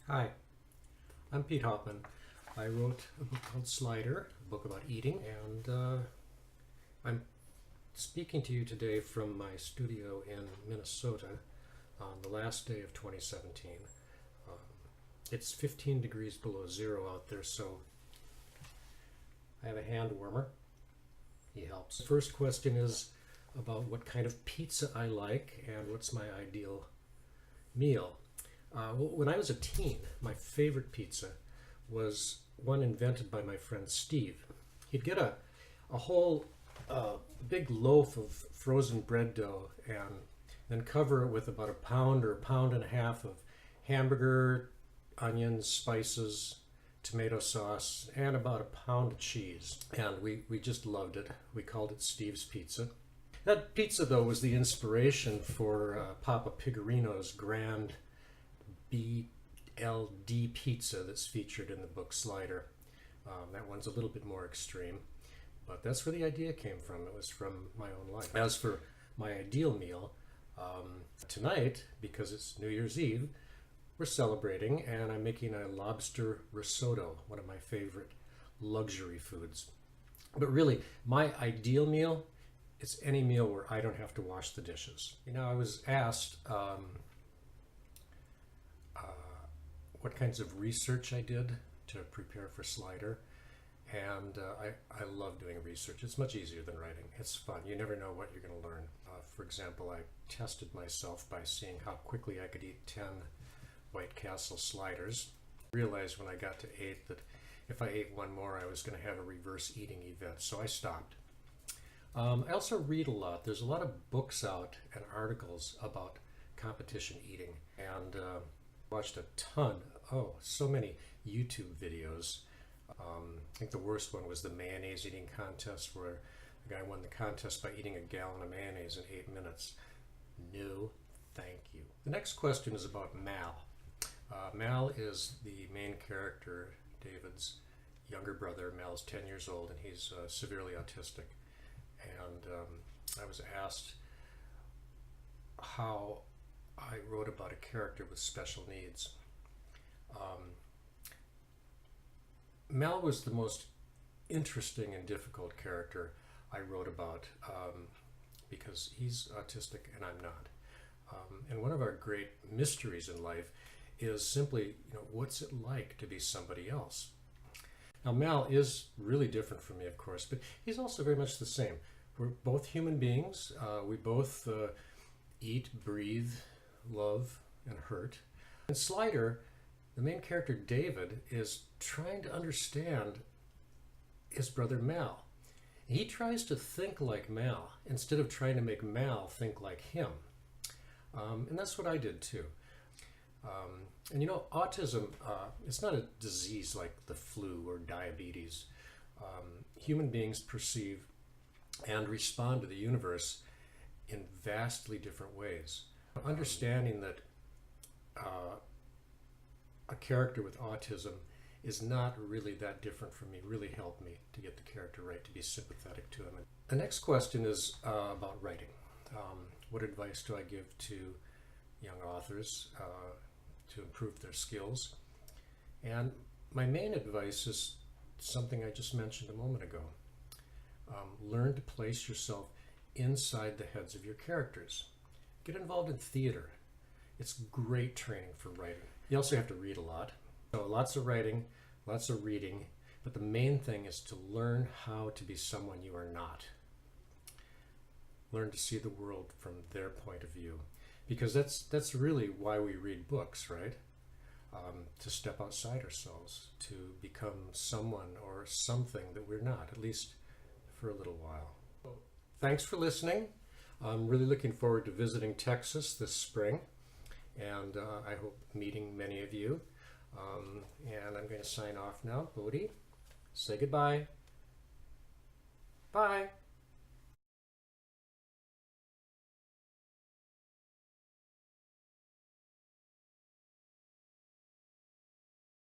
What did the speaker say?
Hi, I'm Pete Hautman. I wrote a book called Slider, a book about eating, and I'm speaking to you today from my studio in Minnesota on the last day of 2017. Um, it's 15 degrees below zero out there, so I have a hand warmer. He helps. The first question is about what kind of pizza I like and what's my ideal meal. When I was a teen, my favorite pizza was one invented by my friend Steve. He'd get a whole big loaf of frozen bread dough and then cover it with about a pound or a pound and a half of hamburger, onions, spices, tomato sauce, and about a pound of cheese. And we just loved it. We called it Steve's Pizza. That pizza, though, was the inspiration for Papa Pigorino's grand BLD pizza that's featured in the book Slider. That one's a little bit more extreme, but that's where the idea came from. It was from my own life. As for my ideal meal, tonight, because it's New Year's Eve, we're celebrating, and I'm making a lobster risotto, one of my favorite luxury foods. But really, my ideal meal is any meal where I don't have to wash the dishes. You know, I was asked what kinds of research I did to prepare for Slider, and I love doing research. It's much easier than writing. It's fun. You never know what you're going to learn. For example, I tested myself by seeing how quickly I could eat 10 White Castle sliders. I realized when I got to 8 that if I ate one more, I was going to have a reverse eating event, so I stopped. I also read a lot. There's a lot of books out and articles about competition eating, and watched a ton, so many YouTube videos. I think the worst one was the mayonnaise eating contest, where the guy won the contest by eating a gallon of mayonnaise in 8 minutes. No, thank you. The next question is about Mal. Mal is the main character, David's younger brother. Mal's 10 years old, and he's severely autistic. And I was asked how I wrote about a character with special needs. Mal was the most interesting and difficult character I wrote about because he's autistic and I'm not. And one of our great mysteries in life is simply, what's it like to be somebody else? Now, Mal is really different from me, of course, but he's also very much the same. We're both human beings. We both eat, breathe, love, and hurt. In Slider, the main character, David, is trying to understand his brother Mal. He tries to think like Mal instead of trying to make Mal think like him. And that's what I did too. And autism, it's not a disease like the flu or diabetes. Human beings perceive and respond to the universe in vastly different ways. Understanding that a character with autism is not really that different from me really helped me to get the character right, to be sympathetic to him. The next question is about writing. What advice do I give to young authors to improve their skills? And my main advice is something I just mentioned a moment ago. Learn to place yourself inside the heads of your characters. Get involved in theater. It's great training for writing. You also have to read a lot. So lots of writing, lots of reading, but the main thing is to learn how to be someone you are not. Learn to see the world from their point of view. Because that's really why we read books, right? To step outside ourselves, to become someone or something that we're not, at least for a little while. Thanks for listening. I'm really looking forward to visiting Texas this spring, and I hope meeting many of you. And I'm going to sign off now. Bodhi, say goodbye. Bye.